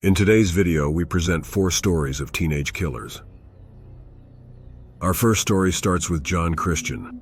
In today's video, we present 4 stories of teenage killers. Our first story starts with John Christian.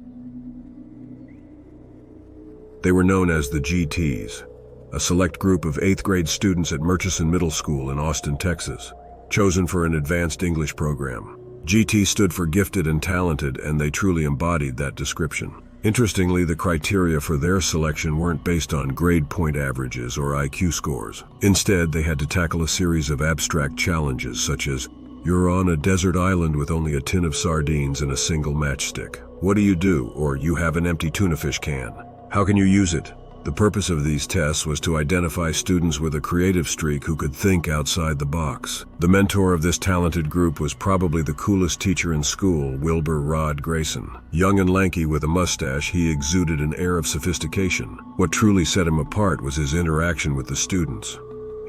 They were known as the GTs, a select group of 8th grade students at Murchison Middle School in Austin, Texas, chosen for an advanced English program. GT stood for gifted and talented, and they truly embodied that description. Interestingly, the criteria for their selection weren't based on grade point averages or IQ scores. Instead, they had to tackle a series of abstract challenges such as, you're on a desert island with only a tin of sardines and a single matchstick. What do? Or you have an empty tuna fish can. How can you use it? The purpose of these tests was to identify students with a creative streak who could think outside the box. The mentor of this talented group was probably the coolest teacher in school, Wilbur Rod Grayson. Young and lanky with a mustache, he exuded an air of sophistication. What truly set him apart was his interaction with the students.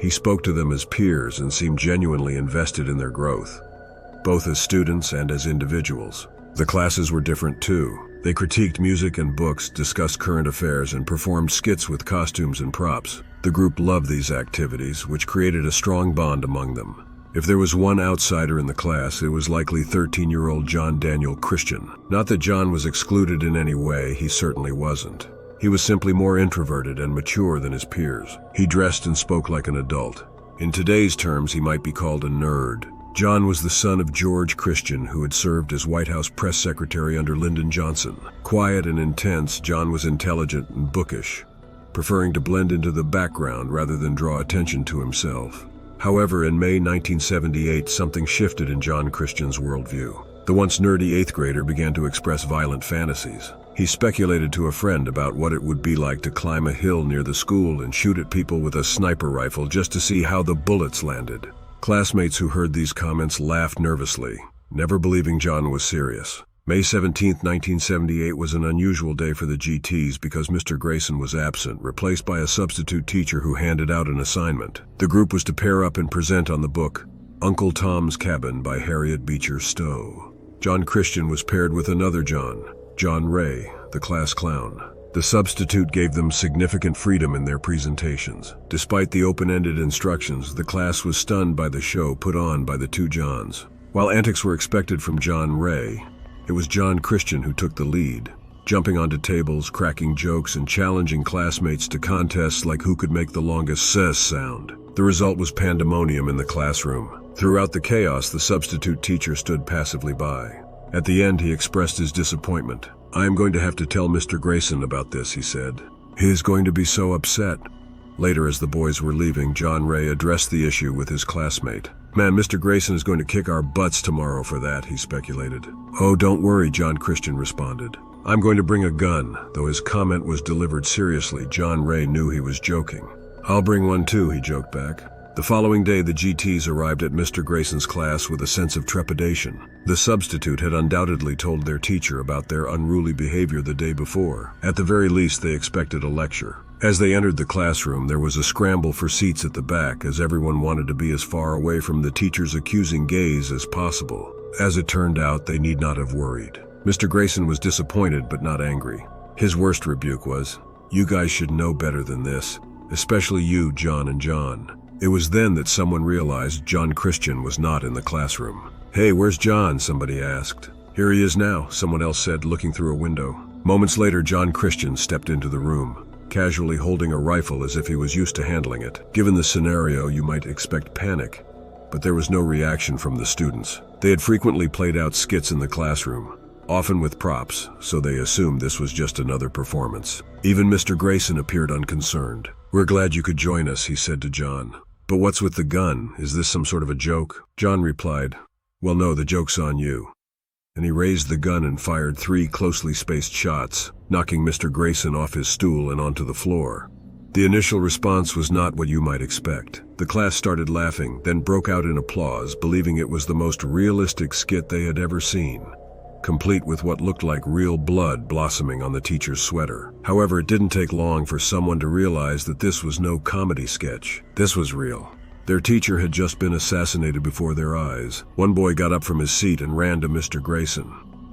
He spoke to them as peers and seemed genuinely invested in their growth, both as students and as individuals. The classes were different too. They critiqued music and books, discussed current affairs, and performed skits with costumes and props. The group loved these activities, which created a strong bond among them. If there was one outsider in the class, it was likely 13-year-old John Daniel Christian. Not that John was excluded in any way, he certainly wasn't. He was simply more introverted and mature than his peers. He dressed and spoke like an adult. In today's terms, he might be called a nerd. John was the son of George Christian, who had served as White House press secretary under Lyndon Johnson. Quiet and intense, John was intelligent and bookish, preferring to blend into the background rather than draw attention to himself. However, in May 1978, something shifted in John Christian's worldview. The once nerdy 8th grader began to express violent fantasies. He speculated to a friend about what it would be like to climb a hill near the school and shoot at people with a sniper rifle just to see how the bullets landed. Classmates who heard these comments laughed nervously, never believing John was serious. May 17, 1978 was an unusual day for the GTs because Mr. Grayson was absent, replaced by a substitute teacher who handed out an assignment. The group was to pair up and present on the book Uncle Tom's Cabin by Harriet Beecher Stowe. John Christian was paired with another John Ray, the class clown. The substitute gave them significant freedom in their presentations. Despite the open-ended instructions, the class was stunned by the show put on by the two Johns. While antics were expected from John Ray, it was John Christian who took the lead, jumping onto tables, cracking jokes, and challenging classmates to contests like who could make the longest "s" sound. The result was pandemonium in the classroom. Throughout the chaos, the substitute teacher stood passively by. At the end, he expressed his disappointment. I am going to have to tell Mr. Grayson about this, he said. He is going to be so upset. Later, as the boys were leaving, John Ray addressed the issue with his classmate. Man, Mr. Grayson is going to kick our butts tomorrow for that, he speculated. Oh, don't worry, John Christian responded. I'm going to bring a gun. Though his comment was delivered seriously, John Ray knew he was joking. I'll bring one too, he joked back. The following day, the GTs arrived at Mr. Grayson's class with a sense of trepidation. The substitute had undoubtedly told their teacher about their unruly behavior the day before. At the very least, they expected a lecture. As they entered the classroom, there was a scramble for seats at the back, as everyone wanted to be as far away from the teacher's accusing gaze as possible. As it turned out, they need not have worried. Mr. Grayson was disappointed but not angry. His worst rebuke was, "You guys should know better than this, especially you, John and John." It was then that someone realized John Christian was not in the classroom. Hey, where's John? Somebody asked. Here he is now, someone else said, looking through a window. Moments later, John Christian stepped into the room, casually holding a rifle as if he was used to handling it. Given the scenario, you might expect panic, but there was no reaction from the students. They had frequently played out skits in the classroom, often with props, so they assumed this was just another performance. Even Mr. Grayson appeared unconcerned. We're glad you could join us, he said to John. But what's with the gun? Is this some sort of a joke? John replied, Well, no, the joke's on you. And he raised the gun and fired 3 closely spaced shots, knocking Mr. Grayson off his stool and onto the floor. The initial response was not what you might expect. The class started laughing, then broke out in applause, believing it was the most realistic skit they had ever seen, complete with what looked like real blood blossoming on the teacher's sweater. However, it didn't take long for someone to realize that this was no comedy sketch. This was real. Their teacher had just been assassinated before their eyes. One boy got up from his seat and ran to Mr. Grayson,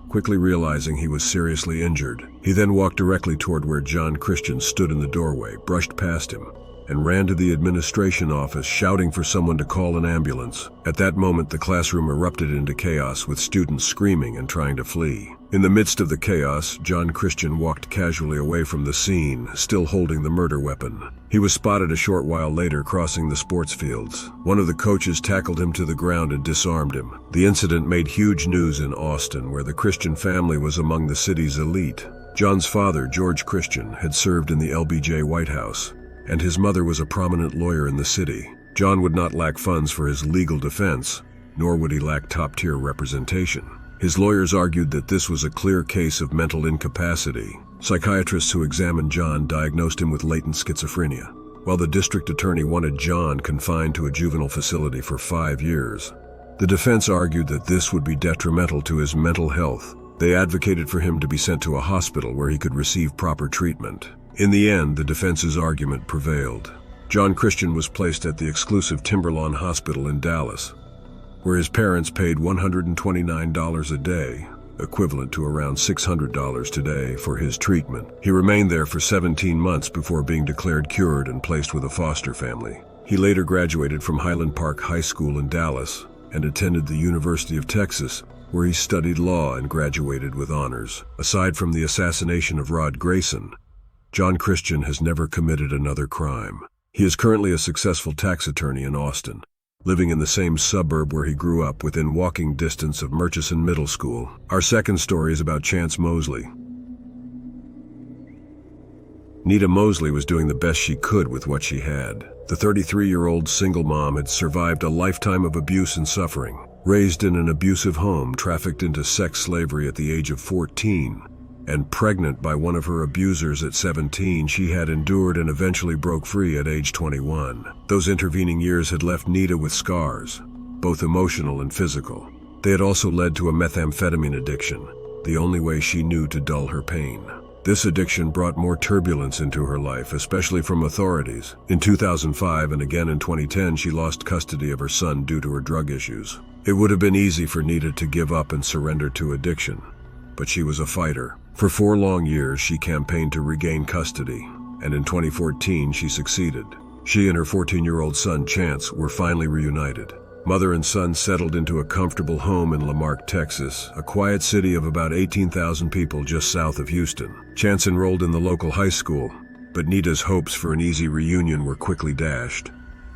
quickly realizing he was seriously injured. He then walked directly toward where John Christian stood in the doorway, brushed past him, and ran to the administration office shouting for someone to call an ambulance. At that moment, the classroom erupted into chaos with students screaming and trying to flee. In the midst of the chaos, John Christian walked casually away from the scene, still holding the murder weapon. He was spotted a short while later crossing the sports fields. One of the coaches tackled him to the ground and disarmed him. The incident made huge news in Austin, where the Christian family was among the city's elite. John's father, George Christian, had served in the LBJ White House, and his mother was a prominent lawyer in the city. John would not lack funds for his legal defense, nor would he lack top-tier representation. His lawyers argued that this was a clear case of mental incapacity. Psychiatrists who examined John diagnosed him with latent schizophrenia, while the district attorney wanted John confined to a juvenile facility for 5 years. The defense argued that this would be detrimental to his mental health. They advocated for him to be sent to a hospital where he could receive proper treatment. In the end, the defense's argument prevailed. John Christian was placed at the exclusive Timberlawn Hospital in Dallas, where his parents paid $129 a day, equivalent to around $600 today, for his treatment. He remained there for 17 months before being declared cured and placed with a foster family. He later graduated from Highland Park High School in Dallas and attended the University of Texas, where he studied law and graduated with honors. Aside from the assassination of Rod Grayson, John Christian has never committed another crime. He is currently a successful tax attorney in Austin, living in the same suburb where he grew up, within walking distance of Murchison Middle School. Our second story is about Chance Mosley. Nita Mosley was doing the best she could with what she had. The 33-year-old single mom had survived a lifetime of abuse and suffering. Raised in an abusive home, trafficked into sex slavery at the age of 14, and pregnant by one of her abusers at 17, she had endured and eventually broke free at age 21. Those intervening years had left Nita with scars, both emotional and physical. They had also led to a methamphetamine addiction, the only way she knew to dull her pain. This addiction brought more turbulence into her life, especially from authorities. In 2005 and again in 2010, she lost custody of her son due to her drug issues. It would have been easy for Nita to give up and surrender to addiction, but she was a fighter. For 4 long years, she campaigned to regain custody, and in 2014, she succeeded. She and her 14-year-old son, Chance, were finally reunited. Mother and son settled into a comfortable home in Lamarck, Texas, a quiet city of about 18,000 people just south of Houston. Chance enrolled in the local high school, but Nita's hopes for an easy reunion were quickly dashed.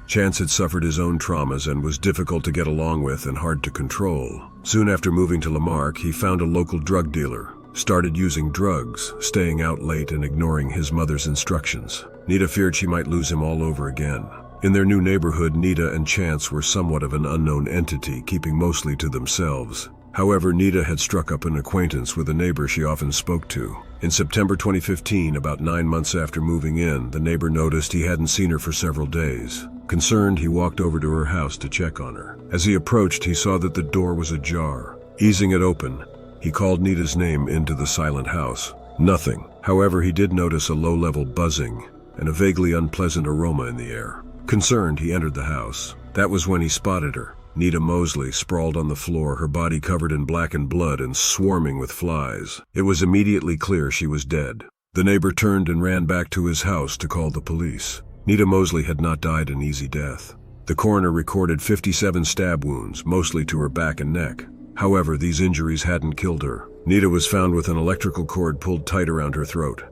Chance had suffered his own traumas and was difficult to get along with and hard to control. Soon after moving to Lamarck, he found a local drug dealer, started using drugs, staying out late and ignoring his mother's instructions. Nita feared she might lose him all over again. In their new neighborhood, Nita and Chance were somewhat of an unknown entity, keeping mostly to themselves. However, Nita had struck up an acquaintance with a neighbor she often spoke to. In September 2015, about 9 months after moving in, the neighbor noticed he hadn't seen her for several days. Concerned, he walked over to her house to check on her. As he approached, he saw that the door was ajar. Easing it open, he called Nita's name into the silent house. Nothing. However, he did notice a low-level buzzing and a vaguely unpleasant aroma in the air. Concerned, he entered the house. That was when he spotted her. Nita Mosley sprawled on the floor, her body covered in blackened blood and swarming with flies. It was immediately clear she was dead. The neighbor turned and ran back to his house to call the police. Nita Mosley had not died an easy death. The coroner recorded 57 stab wounds, mostly to her back and neck. However, these injuries hadn't killed her. Nita was found with an electrical cord pulled tight around her throat.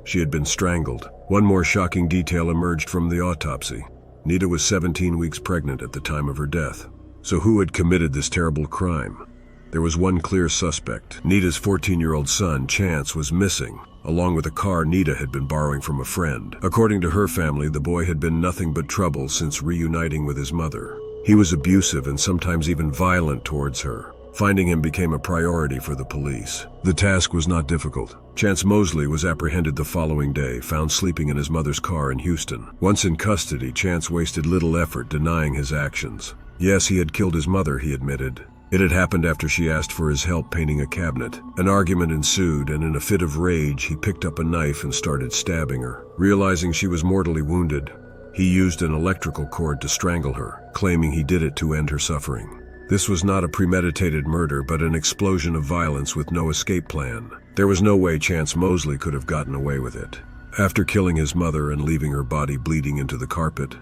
She had been strangled. One more shocking detail emerged from the autopsy. Nita was 17 weeks pregnant at the time of her death. So who had committed this terrible crime? There was one clear suspect. Nita's 14-year-old son, Chance, was missing, along with a car Nita had been borrowing from a friend. According to her family, the boy had been nothing but trouble since reuniting with his mother. He was abusive and sometimes even violent towards her. Finding him became a priority for the police. The task was not difficult. Chance Mosley was apprehended the following day, found sleeping in his mother's car in Houston. Once in custody, Chance wasted little effort denying his actions. Yes, he had killed his mother, he admitted. It had happened after she asked for his help painting a cabinet. An argument ensued, and in a fit of rage, he picked up a knife and started stabbing her. Realizing she was mortally wounded, he used an electrical cord to strangle her, claiming he did it to end her suffering. This was not a premeditated murder, but an explosion of violence with no escape plan. There was no way Chance Mosley could have gotten away with it. After killing his mother and leaving her body bleeding into the carpet,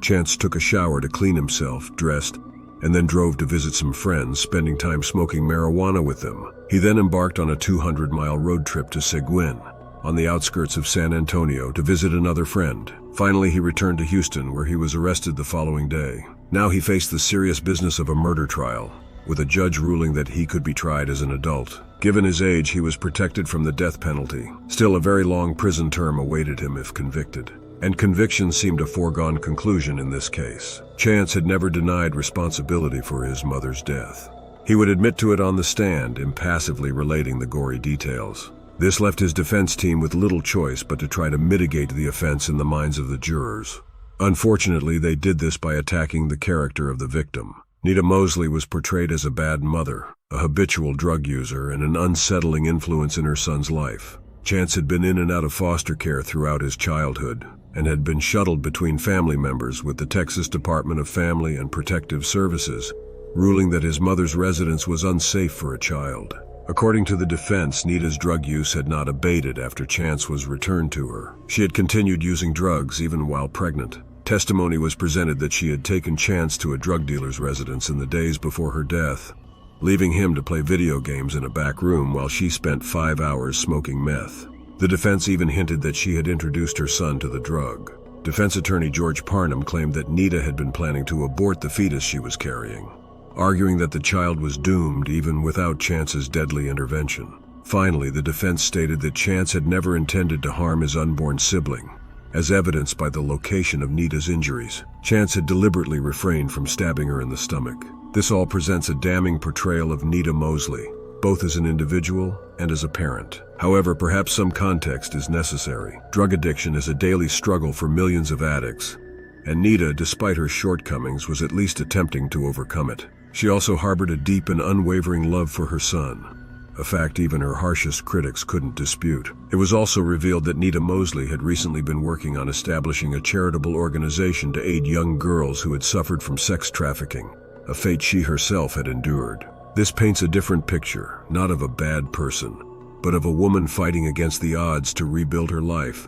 Chance took a shower to clean himself, dressed, and then drove to visit some friends, spending time smoking marijuana with them. He then embarked on a 200-mile road trip to Seguin, on the outskirts of San Antonio, to visit another friend. Finally, he returned to Houston, where he was arrested the following day. Now he faced the serious business of a murder trial, with a judge ruling that he could be tried as an adult. Given his age, he was protected from the death penalty. Still, a very long prison term awaited him if convicted. And conviction seemed a foregone conclusion in this case. Chance had never denied responsibility for his mother's death. He would admit to it on the stand, impassively relating the gory details. This left his defense team with little choice but to try to mitigate the offense in the minds of the jurors. Unfortunately, they did this by attacking the character of the victim. Nita Mosley was portrayed as a bad mother, a habitual drug user, and an unsettling influence in her son's life. Chance had been in and out of foster care throughout his childhood, and had been shuttled between family members, with the Texas Department of Family and Protective Services ruling that his mother's residence was unsafe for a child. According to the defense, Nita's drug use had not abated after Chance was returned to her. She had continued using drugs even while pregnant. Testimony was presented that she had taken Chance to a drug dealer's residence in the days before her death, leaving him to play video games in a back room while she spent 5 hours smoking meth. The defense even hinted that she had introduced her son to the drug. Defense attorney George Parnham claimed that Nita had been planning to abort the fetus she was carrying, arguing that the child was doomed even without Chance's deadly intervention. Finally, the defense stated that Chance had never intended to harm his unborn sibling, as evidenced by the location of Nita's injuries. Chance had deliberately refrained from stabbing her in the stomach. This all presents a damning portrayal of Nita Mosley, both as an individual and as a parent. However, perhaps some context is necessary. Drug addiction is a daily struggle for millions of addicts, and Nita, despite her shortcomings, was at least attempting to overcome it. She also harbored a deep and unwavering love for her son, a fact even her harshest critics couldn't dispute. It was also revealed that Nita Mosley had recently been working on establishing a charitable organization to aid young girls who had suffered from sex trafficking, a fate she herself had endured. This paints a different picture, not of a bad person, but of a woman fighting against the odds to rebuild her life,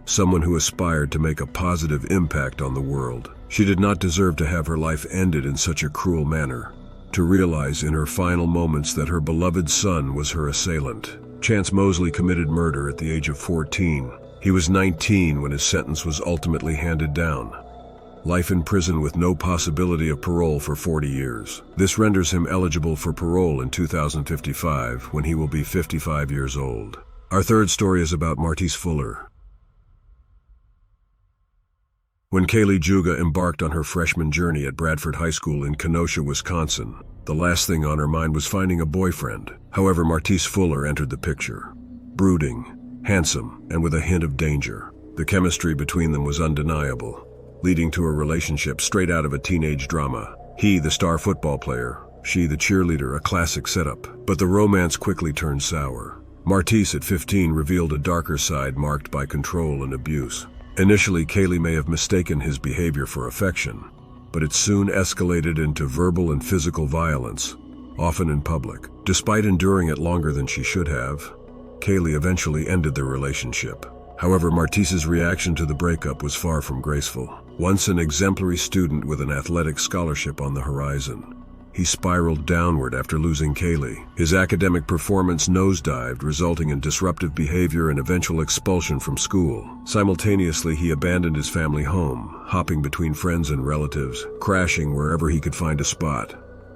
someone who aspired to make a positive impact on the world. She did not deserve to have her life ended in such a cruel manner, to realize in her final moments that her beloved son was her assailant. Chance Mosley committed murder at the age of 14. He was 19 when his sentence was ultimately handed down. Life in prison with no possibility of parole for 40 years. This renders him eligible for parole in 2055, when he will be 55 years old. Our third story is about Martise Fuller. When Kaylee Juga embarked on her freshman journey at Bradford High School in Kenosha, Wisconsin, the last thing on her mind was finding a boyfriend. However, Martise Fuller entered the picture. Brooding, handsome, and with a hint of danger. The chemistry between them was undeniable, leading to a relationship straight out of a teenage drama. He, the star football player, she, the cheerleader, a classic setup. But the romance quickly turned sour. Martise, at 15, revealed a darker side marked by control and abuse. Initially, Kaylee may have mistaken his behavior for affection, but it soon escalated into verbal and physical violence, often in public. Despite enduring it longer than she should have, Kaylee eventually ended their relationship. However, Martise's reaction to the breakup was far from graceful. Once an exemplary student with an athletic scholarship on the horizon, he spiraled downward after losing Kaylee. His academic performance nosedived, resulting in disruptive behavior and eventual expulsion from school. Simultaneously, he abandoned his family home, hopping between friends and relatives, crashing wherever he could find a spot.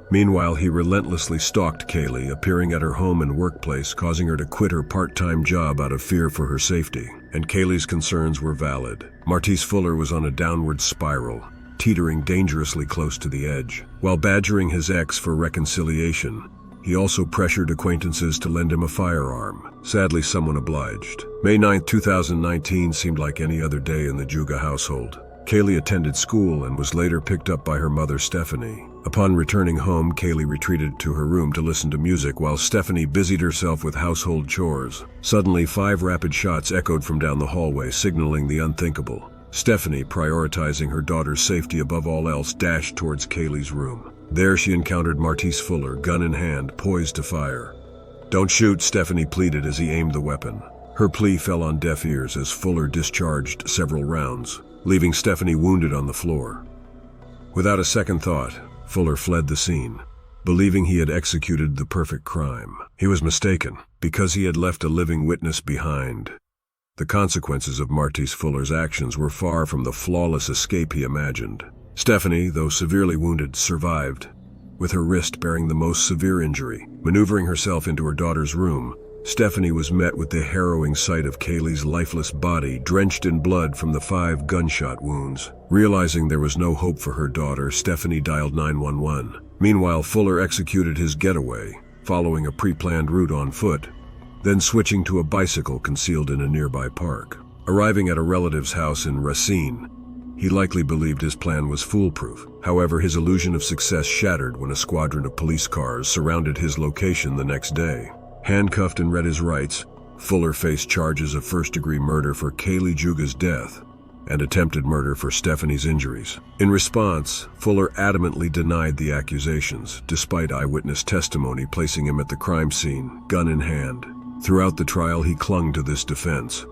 Meanwhile, he relentlessly stalked Kaylee, appearing at her home and workplace, causing her to quit her part-time job out of fear for her safety. And Kaylee's concerns were valid. Martise Fuller was on a downward spiral, teetering dangerously close to the edge. While badgering his ex for reconciliation, he also pressured acquaintances to lend him a firearm. Sadly, someone obliged. May 9, 2019 seemed like any other day in the Juga household. Kaylee attended school and was later picked up by her mother, Stephanie. Upon returning home, Kaylee retreated to her room to listen to music while Stephanie busied herself with household chores. Suddenly, 5 rapid shots echoed from down the hallway, signaling the unthinkable. Stephanie, prioritizing her daughter's safety above all else, dashed towards Kaylee's room. There she encountered Martise Fuller, gun in hand, poised to fire. "Don't shoot," Stephanie pleaded as he aimed the weapon. Her plea fell on deaf ears as Fuller discharged several rounds, leaving Stephanie wounded on the floor. Without a second thought, Fuller fled the scene, believing he had executed the perfect crime. He was mistaken, because he had left a living witness behind. The consequences of Martise Fuller's actions were far from the flawless escape he imagined. Stephanie, though severely wounded, survived, with her wrist bearing the most severe injury. Maneuvering herself into her daughter's room, Stephanie was met with the harrowing sight of Kaylee's lifeless body drenched in blood from the 5 gunshot wounds. Realizing there was no hope for her daughter, Stephanie dialed 911. Meanwhile, Fuller executed his getaway, following a pre-planned route on foot, then switching to a bicycle concealed in a nearby park. Arriving at a relative's house in Racine, he likely believed his plan was foolproof. However, his illusion of success shattered when a squadron of police cars surrounded his location the next day. Handcuffed and read his rights, Fuller faced charges of first-degree murder for Kaylee Juga's death and attempted murder for Stephanie's injuries. In response, Fuller adamantly denied the accusations, despite eyewitness testimony placing him at the crime scene, gun in hand. Throughout the trial, he clung to this defense,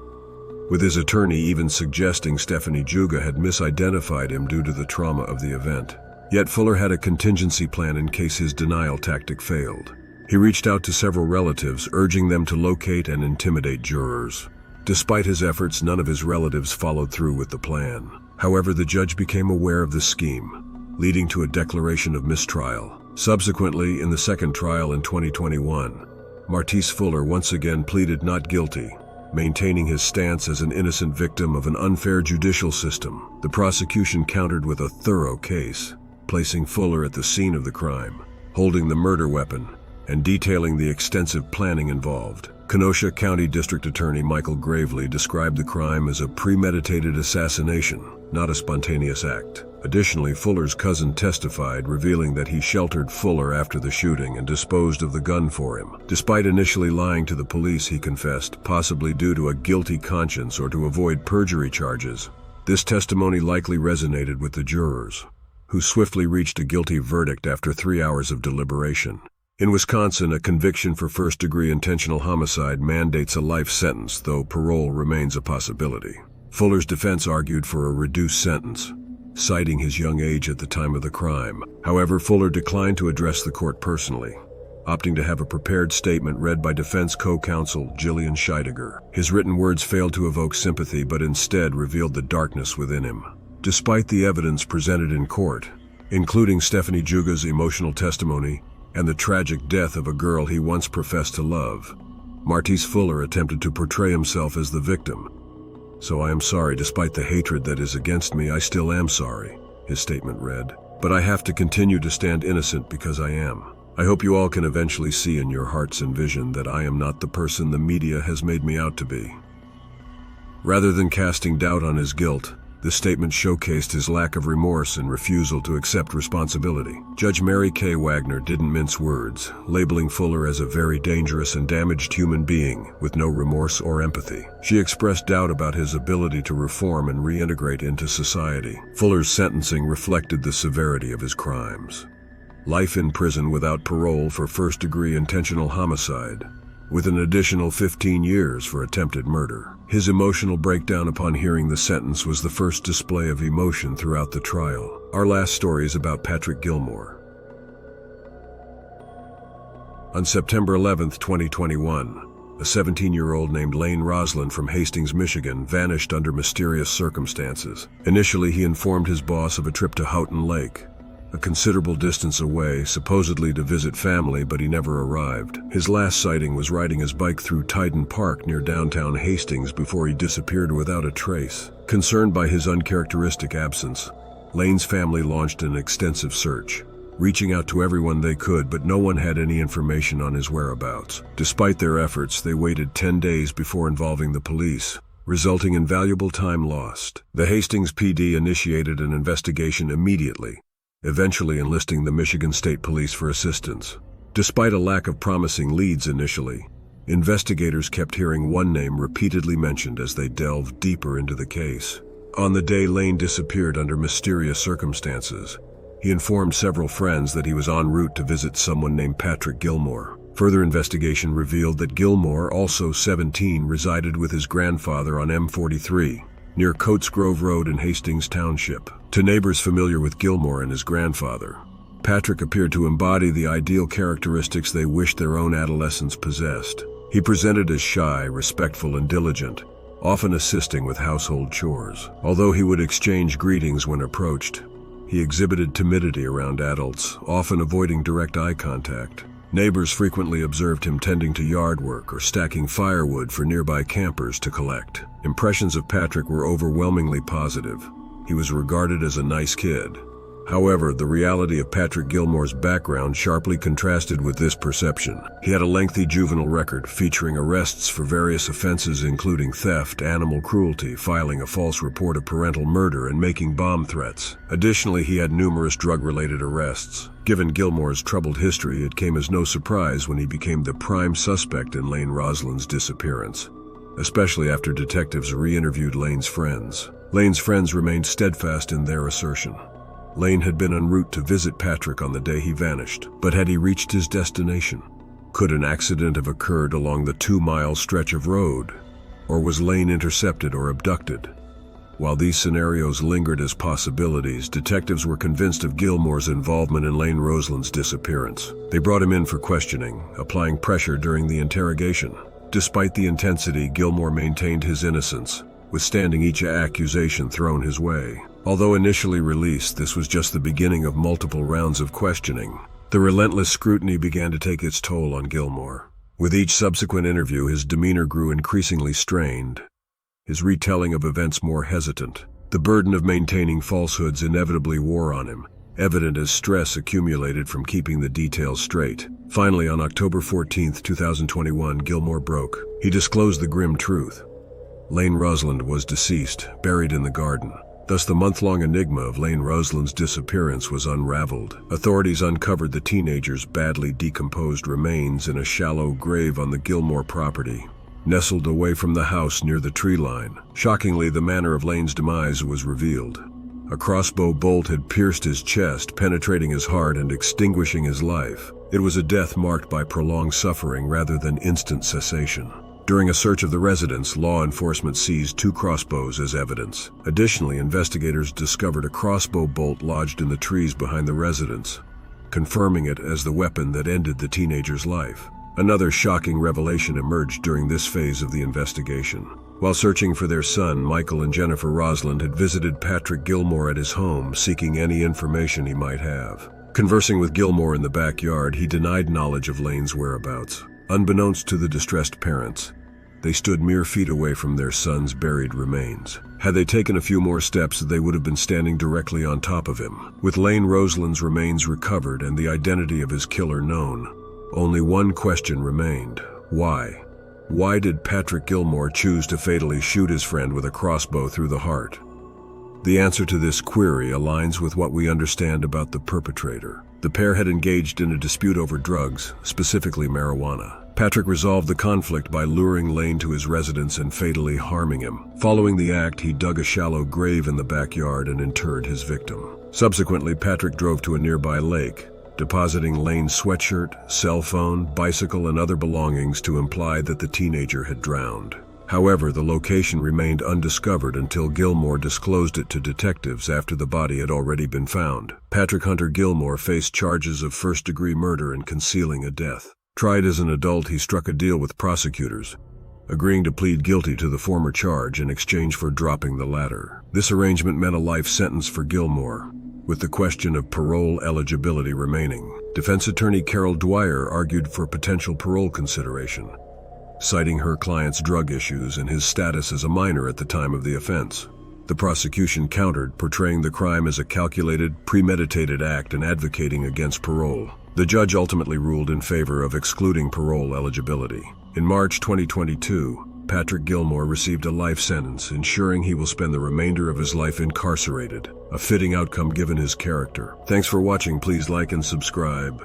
with his attorney even suggesting Stephanie Juga had misidentified him due to the trauma of the event. Yet Fuller had a contingency plan in case his denial tactic failed. He reached out to several relatives, urging them to locate and intimidate jurors. Despite his efforts, none of his relatives followed through with the plan. However, the judge became aware of the scheme, leading to a declaration of mistrial. Subsequently, in the second trial in 2021, Martise Fuller once again pleaded not guilty, maintaining his stance as an innocent victim of an unfair judicial system. The prosecution countered with a thorough case, placing Fuller at the scene of the crime, holding the murder weapon, and detailing the extensive planning involved. Kenosha County District Attorney Michael Gravely described the crime as a premeditated assassination, not a spontaneous act. Additionally, Fuller's cousin testified, revealing that he sheltered Fuller after the shooting and disposed of the gun for him. Despite initially lying to the police, he confessed, possibly due to a guilty conscience or to avoid perjury charges. This testimony likely resonated with the jurors, who swiftly reached a guilty verdict after 3 hours of deliberation. In Wisconsin, a conviction for first-degree intentional homicide mandates a life sentence, though parole remains a possibility. Fuller's defense argued for a reduced sentence, citing his young age at the time of the crime. However, Fuller declined to address the court personally, opting to have a prepared statement read by defense co-counsel Jillian Scheidegger. His written words failed to evoke sympathy, but instead revealed the darkness within him. Despite the evidence presented in court, including Stephanie Juga's emotional testimony and the tragic death of a girl he once professed to love, Martise Fuller attempted to portray himself as the victim. "So I am sorry, despite the hatred that is against me, I still am sorry," his statement read. "But I have to continue to stand innocent because I am. I hope you all can eventually see in your hearts and vision that I am not the person the media has made me out to be." Rather than casting doubt on his guilt, this statement showcased his lack of remorse and refusal to accept responsibility. Judge Mary K. Wagner didn't mince words, labeling Fuller as a very dangerous and damaged human being with no remorse or empathy. She expressed doubt about his ability to reform and reintegrate into society. Fuller's sentencing reflected the severity of his crimes. Life in prison without parole for first-degree intentional homicide, with an additional 15 years for attempted murder. His emotional breakdown upon hearing the sentence was the first display of emotion throughout the trial. Our last story is about Patrick Gilmore. On September 11, 2021, a 17-year-old named Lane Roslin from Hastings, Michigan, vanished under mysterious circumstances. Initially, he informed his boss of a trip to Houghton Lake, a considerable distance away, supposedly to visit family, but he never arrived. His last sighting was riding his bike through Tyden Park near downtown Hastings before he disappeared without a trace. Concerned by his uncharacteristic absence, Lane's family launched an extensive search, reaching out to everyone they could, but no one had any information on his whereabouts. Despite their efforts, they waited 10 days before involving the police, resulting in valuable time lost. The Hastings PD initiated an investigation immediately, eventually enlisting the Michigan State Police for assistance. Despite a lack of promising leads initially, investigators kept hearing one name repeatedly mentioned as they delved deeper into the case. On the day Lane disappeared under mysterious circumstances, he informed several friends that he was en route to visit someone named Patrick Gilmore. Further investigation revealed that Gilmore, also 17, resided with his grandfather on M43, near Coates Grove Road in Hastings Township. To neighbors familiar with Gilmore and his grandfather, Patrick appeared to embody the ideal characteristics they wished their own adolescents possessed. He presented as shy, respectful, and diligent, often assisting with household chores. Although he would exchange greetings when approached, he exhibited timidity around adults, often avoiding direct eye contact. Neighbors frequently observed him tending to yard work or stacking firewood for nearby campers to collect. Impressions of Patrick were overwhelmingly positive. He was regarded as a nice kid. However, the reality of Patrick Gilmore's background sharply contrasted with this perception. He had a lengthy juvenile record featuring arrests for various offenses including theft, animal cruelty, filing a false report of parental murder, and making bomb threats. Additionally, he had numerous drug-related arrests. Given Gilmore's troubled history, it came as no surprise when he became the prime suspect in Lane Rosland's disappearance, especially after detectives re-interviewed Lane's friends. Lane's friends remained steadfast in their assertion. Lane had been en route to visit Patrick on the day he vanished, but had he reached his destination? Could an accident have occurred along the 2-mile stretch of road? Or was Lane intercepted or abducted? While these scenarios lingered as possibilities, detectives were convinced of Gilmore's involvement in Lane Rosland's disappearance. They brought him in for questioning, applying pressure during the interrogation. Despite the intensity, Gilmore maintained his innocence, withstanding each accusation thrown his way. Although initially released, this was just the beginning of multiple rounds of questioning. The relentless scrutiny began to take its toll on Gilmore. With each subsequent interview, his demeanor grew increasingly strained, his retelling of events more hesitant. The burden of maintaining falsehoods inevitably wore on him, evident as stress accumulated from keeping the details straight. Finally, on October 14, 2021, Gilmore broke. He disclosed the grim truth. Lane Rosland was deceased, buried in the garden. Thus, the month-long enigma of Lane Rosland's disappearance was unraveled. Authorities uncovered the teenager's badly decomposed remains in a shallow grave on the Gilmore property, nestled away from the house near the tree line. Shockingly, the manner of Lane's demise was revealed. A crossbow bolt had pierced his chest, penetrating his heart and extinguishing his life. It was a death marked by prolonged suffering rather than instant cessation. During a search of the residence, law enforcement seized 2 crossbows as evidence. Additionally, investigators discovered a crossbow bolt lodged in the trees behind the residence, confirming it as the weapon that ended the teenager's life. Another shocking revelation emerged during this phase of the investigation. While searching for their son, Michael and Jennifer Rosland had visited Patrick Gilmore at his home, seeking any information he might have. Conversing with Gilmore in the backyard, he denied knowledge of Lane's whereabouts. Unbeknownst to the distressed parents, they stood mere feet away from their son's buried remains. Had they taken a few more steps, they would have been standing directly on top of him. With Lane Rosland's remains recovered and the identity of his killer known, only one question remained: why? Why did Patrick Gilmore choose to fatally shoot his friend with a crossbow through the heart? The answer to this query aligns with what we understand about the perpetrator. The pair had engaged in a dispute over drugs, specifically marijuana. Patrick resolved the conflict by luring Lane to his residence and fatally harming him. Following the act, he dug a shallow grave in the backyard and interred his victim. Subsequently, Patrick drove to a nearby lake, depositing Lane's sweatshirt, cell phone, bicycle, and other belongings to imply that the teenager had drowned. However, the location remained undiscovered until Gilmore disclosed it to detectives after the body had already been found. Patrick Hunter Gilmore faced charges of first-degree murder and concealing a death. Tried as an adult, he struck a deal with prosecutors, agreeing to plead guilty to the former charge in exchange for dropping the latter. This arrangement meant a life sentence for Gilmore, with the question of parole eligibility remaining. Defense attorney Carol Dwyer argued for potential parole consideration, citing her client's drug issues and his status as a minor at the time of the offense. The prosecution countered, portraying the crime as a calculated, premeditated act and advocating against parole. The judge ultimately ruled in favor of excluding parole eligibility. In March 2022, Patrick Gilmore received a life sentence, ensuring he will spend the remainder of his life incarcerated, a fitting outcome given his character. Thanks for watching. Please like and subscribe.